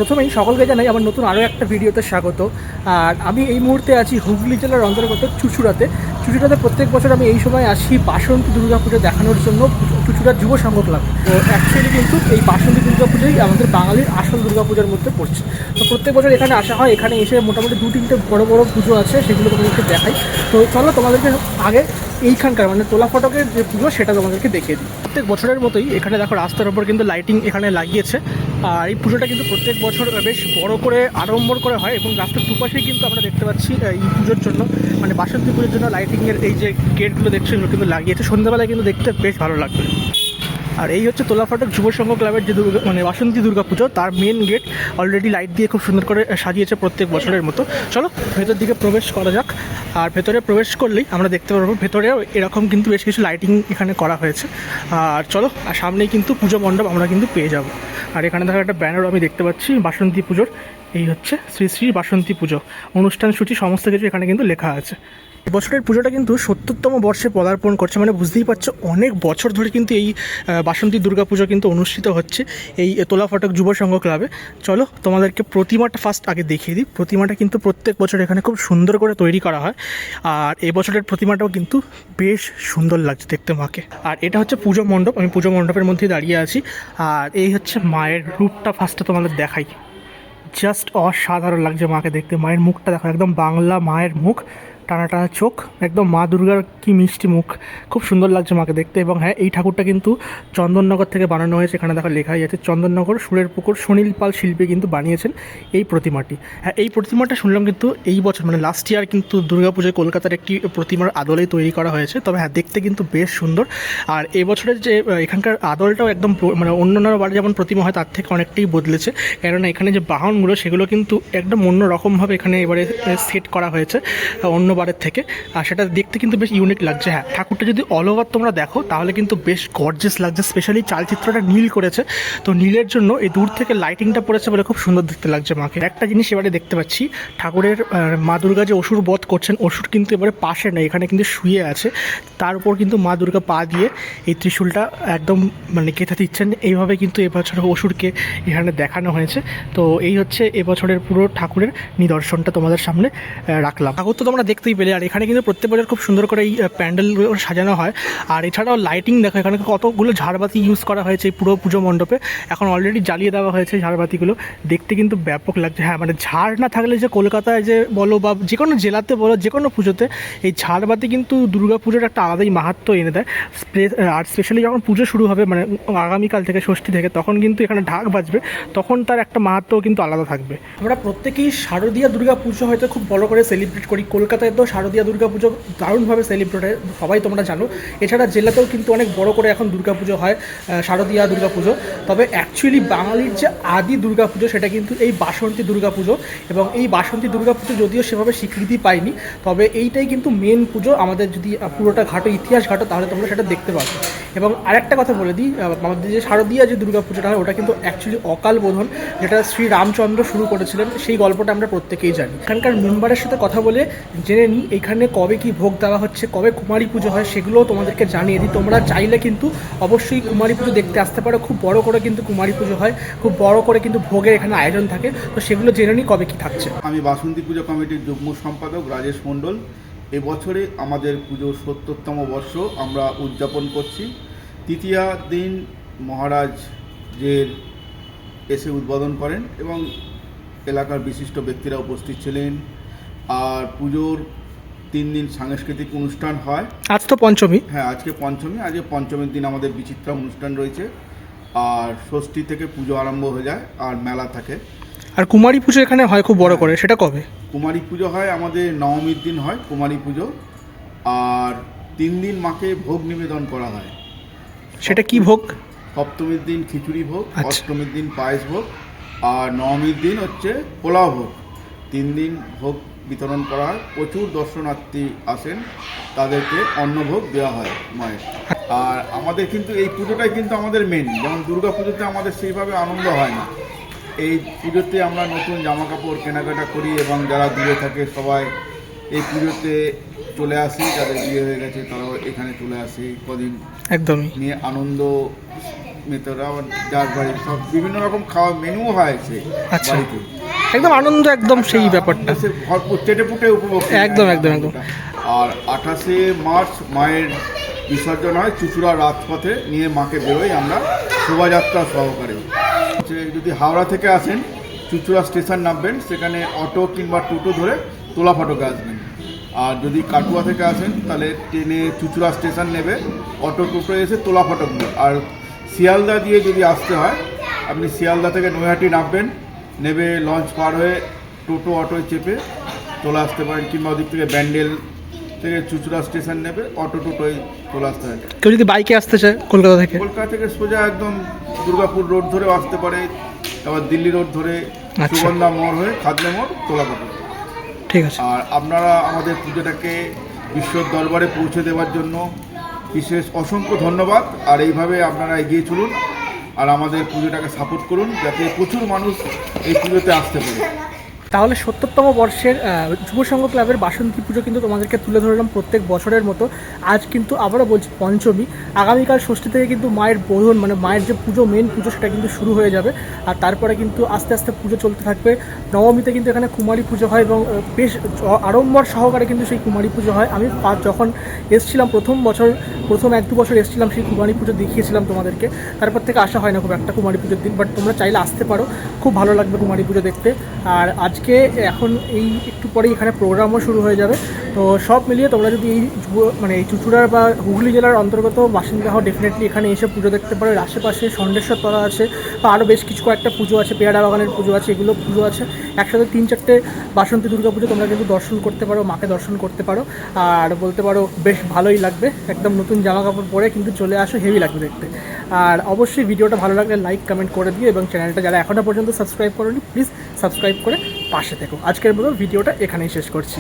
প্রথমেই সকলকে জানাই আমার নতুন আরও একটা ভিডিওতে স্বাগত। আর আমি এই মুহূর্তে আছি হুগলি জেলার অন্তর্গত চুঁচুড়াতে। প্রত্যেক বছর আমি এই সময় আসি বাসন্তী দুর্গাপুজো দেখানোর জন্য চুঁচুড়ার যুব সংঘ ক্লাব। তো অ্যাকচুয়ালি কিন্তু এই বাসন্তী দুর্গাপুজোই আমাদের বাঙালির আসল দুর্গাপূজার মধ্যে পড়ছে। তো প্রত্যেক বছর এখানে আসা হয়, এখানে এসে মোটামুটি 2-3টে বড় বড় পুজো আছে, সেগুলো তোমাদেরকে দেখাই। তো চলো তোমাদেরকে আগে এইখানকার মানে তোলা ফটকের যে পুজো সেটা তোমাদেরকে দেখিয়ে দিই। প্রত্যেক বছরের মতোই এখানে দেখো রাস্তার ওপর কিন্তু লাইটিং এখানে লাগিয়েছে। আর এই পুজোটা কিন্তু প্রত্যেক বছর বেশ বড় করে আড়ম্বর করে হয় এবং রাস্তার দুপাশেই কিন্তু আমরা দেখতে পাচ্ছি এই পুজোর জন্য মানে বাসন্তী পুজোর জন্য লাইটিংয়ের এই যে গেটগুলো দেখছো এগুলো কিন্তু লাগিয়েছে। সন্ধ্যাবেলায় কিন্তু দেখতে বেশ ভালো লাগবে। আর এই হচ্ছে তোলা ফটক যুব সংঘ ক্লাবের যে মানে বাসন্তী দুর্গা পুজো, তার মেন গেট অলরেডি লাইট দিয়ে খুব সুন্দর করে সাজিয়েছে প্রত্যেক বছরের মতো। চলো ভেতর দিকে প্রবেশ করা যাক। আর ভেতরে প্রবেশ করলেই আমরা দেখতে পারবো ভেতরেও এরকম কিন্তু বেশ কিছু লাইটিং এখানে করা হয়েছে। আর চলো, আর সামনেই কিন্তু পুজো মণ্ডপ আমরা কিন্তু পেয়ে যাব। আর এখানে দেখো একটা ব্যানারও আমি দেখতে পাচ্ছি বাসন্তী পুজোর। এই হচ্ছে শ্রী শ্রী বাসন্তী পুজো অনুষ্ঠান সূচি, সমস্ত কিছু এখানে কিন্তু লেখা আছে। বছরের পুজোটা কিন্তু 70তম বর্ষে পদার্পণ করছে, মানে বুঝতেই পারছো অনেক বছর ধরে কিন্তু এই বাসন্তী দুর্গা পুজো কিন্তু অনুষ্ঠিত হচ্ছে এই তোলা ফটক যুব সংঘ ক্লাবে। চলো তোমাদেরকে প্রতিমাটা ফার্স্ট আগে দেখিয়ে দিই। প্রতিমাটা কিন্তু প্রত্যেক বছর এখানে খুব সুন্দর করে তৈরি করা হয়। আর এই বছরের প্রতিমাটাও কিন্তু বেশ সুন্দর লাগছে দেখতে মাকে। আর এটা হচ্ছে পুজো মণ্ডপ, আমি পুজো মণ্ডপের মধ্যেই দাঁড়িয়ে আছি। আর এই হচ্ছে মায়ের রূপটা ফার্স্টে তোমাদের দেখাই। জাস্ট অসাধারণ লাগছে মাকে দেখতে। মায়ের মুখটা দেখো, একদম বাংলা মায়ের মুখ, টানা টানা চোখ, একদম মা দুর্গার কি মিষ্টি মুখ, খুব সুন্দর লাগছে মাকে দেখতে। এবং হ্যাঁ, এই ঠাকুরটা কিন্তু চন্দননগর থেকে বানানো হয়েছে। এখানে দেখো লেখাই আছে চন্দননগর সুরের পুকুর সুনীল পাল শিল্পী কিন্তু বানিয়েছেন এই প্রতিমাটি। হ্যাঁ, এই প্রতিমাটা শুনলাম কিন্তু এই বছর মানে লাস্ট ইয়ার কিন্তু দুর্গাপুজোয় কলকাতার একটি প্রতিমার আদলেই তৈরি করা হয়েছে। তবে হ্যাঁ, দেখতে কিন্তু বেশ সুন্দর। আর এই বছরের যে এখানকার আদলটাও একদম মানে অন্যান্য বারে যেমন প্রতিমা হয় তার থেকে অনেকটাই বদলেছে। কেননা এখানে যে বাহনগুলো সেগুলো কিন্তু একদম অন্যরকমভাবে এখানে এবারে সেট করা হয়েছে অন্যবারের থেকে। আর সেটা দেখতে কিন্তু বেশ ইউনিক লাগছে। হ্যাঁ, ঠাকুরটা যদি অল ওভার তোমরা দেখো তাহলে কিন্তু বেশ গর্জিয়াস লাগছে। স্পেশালি চালচিত্রটা নীল করেছে, তো নীলের জন্য এই দূর থেকে লাইটিংটা পড়েছে বলে খুব সুন্দর দেখতে লাগছে মাকে। একটা জিনিস এবারে দেখতে পাচ্ছি, ঠাকুরের মা দুর্গা যে অসুর বধ করছেন, অসুর কিন্তু এবারে পাশে নেই, এখানে কিন্তু শুয়ে আছে। তার উপর কিন্তু মা দুর্গা পা দিয়ে এই ত্রিশূলটা একদম মানে গেঁথে দিচ্ছেন। এইভাবে কিন্তু এবছর অসুরকে এখানে দেখানো হয়েছে। তো এই হচ্ছে এবছরের পুরো ঠাকুরের নিদর্শনটা তোমাদের সামনে রাখলাম। ঠাকুর তো তোমরা দেখতেই পেলে। আর এখানে কিন্তু প্রত্যেক বছর খুব সুন্দর করে এই প্যান্ডেলগুলো সাজানো হয়। আর এছাড়াও লাইটিং দেখো, এখানে কতগুলো ঝাড়বাতি ইউজ করা হয়েছে এই পুরো পুজো মণ্ডপে। এখন অলরেডি জ্বালিয়ে দেওয়া হয়েছে ঝাড়বাতিগুলো, দেখতে কিন্তু ব্যাপক লাগছে। হ্যাঁ, মানে ঝাড় না থাকলে যে কলকাতায় যে বলো বা যে কোনো জেলাতে বলো, যে কোনো পুজোতে এই ঝাড়বাতি কিন্তু দুর্গা পুজোর একটা আলাদাই মাহাত্ম্য এনে দেয়। আর স্পেশালি যখন পুজো শুরু হবে মানে আগামীকাল থেকে ষষ্ঠী থেকে, তখন কিন্তু এখানে ঢাক বাজবে, তখন তার একটা মাহাত্ম্য কিন্তু আলাদা থাকবে। আমরা প্রত্যেকেই শারদীয়া দুর্গা পুজো হয়তো খুব বড় করে সেলিব্রেট করি। কলকাতায় তো শারদীয়া দুর্গা পুজো দারুণভাবে সেলিব্রেট হয়, সবাই তোমরা জানো। এছাড়া জেলাতেও কিন্তু অনেক বড় করে এখন দুর্গা পুজো হয়, শারদীয়া দুর্গা পুজো। তবে অ্যাকচুয়ালি বাঙালির যে আদি দুর্গা পুজো সেটা কিন্তু এই বাসন্তী দুর্গা পুজো। এবং এই বাসন্তী দুর্গা পুজো যদিও সেভাবে স্বীকৃতি পায়নি, তবে এইটাই কিন্তু মেন পুজো। আমাদের যদি পুরোটা ঘাটো, ইতিহাস ঘাটো, তাহলে তোমরা সেটা দেখতে পাবে। এবং আরেকটা কথা বলে দিই, আমাদের যে শারদীয়া যে দুর্গা পুজোটা হয় ওটা কিন্তু অ্যাকচুয়ালি অকাল বোধন, যেটা শ্রী রামচন্দ্র শুরু করেছিলেন, সেই গল্পটা আমরা প্রত্যেকেই জানি। এখানকার মেম্বারের সাথে কথা বলে জেনে নিই এখানে কবে কি ভোগ দেওয়া হচ্ছে, কবে কুমারী পুজো হয়, সেগুলোও তোমাদেরকে জানিয়ে দিই। তোমরা চাইলে কিন্তু অবশ্যই কুমারী পুজো দেখতে আসতে পারো। খুব বড় করে কিন্তু কুমারী পুজো হয়, খুব বড় করে কিন্তু ভোগের এখানে আয়োজন থাকে। তো সেগুলো জেনে নিই কবে কি থাকছে। আমি বাসন্তী পুজো কমিটির যুগ্ম সম্পাদক রাজেশ মণ্ডল। এবছরে আমাদের পুজোর ৭০তম বর্ষ আমরা উদযাপন করছি। তৃতীয়া দিন মহারাজের এসে উদ্বোধন করেন এবং এলাকার বিশিষ্ট ব্যক্তিরা উপস্থিত ছিলেন। আর পুজোর 3 দিন সাংস্কৃতিক অনুষ্ঠান হয়। আজ তো পঞ্চমী। হ্যাঁ, আজকে পঞ্চমী। আজকে পঞ্চমীর দিন আমাদের বিচিত্রা অনুষ্ঠান রয়েছে। আর ষষ্ঠী থেকে পুজো আরম্ভ হয়ে যায় আর মেলা থাকে। আর কুমারী পুজো এখানে হয় খুব বড় করে, সেটা কবে? কুমারী পুজো হয় আমাদের নবমীর দিন হয় কুমারী পুজো। আর 3 দিন মাকে ভোগ নিবেদন করা হয়। সেটা কি ভোগ? সপ্তমীর দিন খিচুড়ি ভোগ, আচ্ছা। অষ্টমীর দিন পায়েস ভোগ, আর নবমীর দিন হচ্ছে পোলাও ভোগ। 3 দিন ভোগ বিতরণ করা হয়। প্রচুর দর্শনার্থী আসেন, তাদেরকে অন্নভোগ দেওয়া হয় মায়ের। আর আমাদের কিন্তু এই পুজোটাই কিন্তু আমাদের মেন। যেমন দুর্গা পুজোতে আমাদের সেইভাবে আনন্দ হয় না, এই পুজোতে আমরা নতুন জামা কাপড় কেনাকাটা করি এবং যারা দূরে থাকে সবাই এই পুজোতে চলে আসি। যাদের বিয়ে হয়ে গেছে তারাও এখানে চলে আসি, কদিন একদমই নিয়ে আনন্দ মেতরা যার বাড়ি সব বিভিন্ন রকম খাওয়া মেনু হয়েছে আচ্ছা। বাড়িতে। একদম আনন্দ, একদম সেই ব্যাপারটা। সে ভরপুর চেটে পুটে উপভোগ করি। একদম, একদম, একদম। আর 28শে মার্চ মায়ের বিসর্জন হয় চুঁচুড়া রাজপথে, নিয়ে মাকে বেরোই আমরা শোভাযাত্রা সহকারে। যদি হাওড়া থেকে আসেন চুঁচুড়া স্টেশন নামবেন, সেখানে অটো কিংবা টোটো ধরে তোলা ফটকে আসবেন। আর যদি কাটুয়া থেকে আসেন তাহলে ট্রেনে চুঁচুড়া স্টেশন নেবে, অটো টোটো এসে তোলা ফটক নেবে। আর শিয়ালদা দিয়ে যদি আসতে হয়, আপনি শিয়ালদা থেকে নৈহাটি নামবেন, নেবে লঞ্চ পার হয়ে টোটো অটোয় চেপে চলে আসতে পারেন, কিংবা ওদিক থেকে ব্যান্ডেল থেকে চুঁচুড়া স্টেশন নেবে, অটো টোটোয় চলে আসতে হয়। কেউ যদি বাইকে আসতে চায় কলকাতা থেকে? কলকাতা থেকে সোজা একদম দুর্গাপুর রোড ধরেও আসতে পারে, তারপর দিল্লি রোড ধরে আচ্ছা। সুগন্ধা মোড় হয়ে খাদলে মোড় তোলা ফটক। ঠিক আছে। আর আপনারা আমাদের পুজোটাকে বিশ্বর দরবারে পৌঁছে দেওয়ার জন্য বিশেষ অসংখ্য ধন্যবাদ। আর এইভাবে আপনারা এগিয়ে চলুন আর আমাদের পুজোটাকে সাপোর্ট করুন, যাতে প্রচুর মানুষ এই পুজোতে আসতে পারে। তাহলে ৭০তম বর্ষের যুব সংঘ ক্লাবের বাসন্তী পুজো কিন্তু তোমাদেরকে তুলে ধরলাম প্রত্যেক বছরের মতো। আজ কিন্তু আবারও বলছি পঞ্চমী, আগামীকাল ষষ্ঠী থেকে কিন্তু মায়ের বোধন মানে মায়ের যে পুজো, মেন পুজো, সেটা কিন্তু শুরু হয়ে যাবে। আর তারপরে কিন্তু আস্তে আস্তে পুজো চলতে থাকবে। নবমীতে কিন্তু এখানে কুমারী পুজো হয় এবং বেশ আড়ম্বর সহকারে কিন্তু সেই কুমারী পুজো হয়। আমি যখন এসেছিলাম প্রথম 1-2 বছর এসেছিলাম, সেই কুমারী পুজো দেখিয়েছিলাম তোমাদেরকে। তারপর থেকে আসা হয় না খুব একটা কুমারী পুজোর দিন, বাট তোমরা চাইলে আসতে পারো, খুব ভালো লাগবে কুমারী পুজো দেখতে। আর আজকে এখন এই একটু পরেই এখানে প্রোগ্রামও শুরু হয়ে যাবে। তো সব মিলিয়ে তোমরা যদি এই এই চুঁচুড়ার বা হুগলি জেলার অন্তর্গত বাসিন্দা হও, ডেফিনেটলি এখানে এসে পুজো দেখতে পারো। আশেপাশে ষণ্ডেশ্বর তলা আছে বা আরও বেশ কিছু কয়েকটা পুজো আছে, পেয়ারা বাগানের পুজো আছে, এগুলো পুজো আছে। একসাথে 3-4টে বাসন্তী দুর্গা পুজো তোমরা কিন্তু দর্শন করতে পারো, মাকে দর্শন করতে পারো। আর বলতে পারো বেশ ভালোই লাগবে, একদম নতুন জামা কাপড় পরে কিন্তু চলে আসো, হেভি লাগবে দেখতে। আর অবশ্যই ভিডিওটা ভালো লাগলে লাইক কমেন্ট করে দিও, এবং চ্যানেলটা যারা এখনও পর্যন্ত সাবস্ক্রাইব করোনি প্লিজ সাবস্ক্রাইব করে পাশে থেকো। আজকের মতো ভিডিওটা এখানেই শেষ করছি।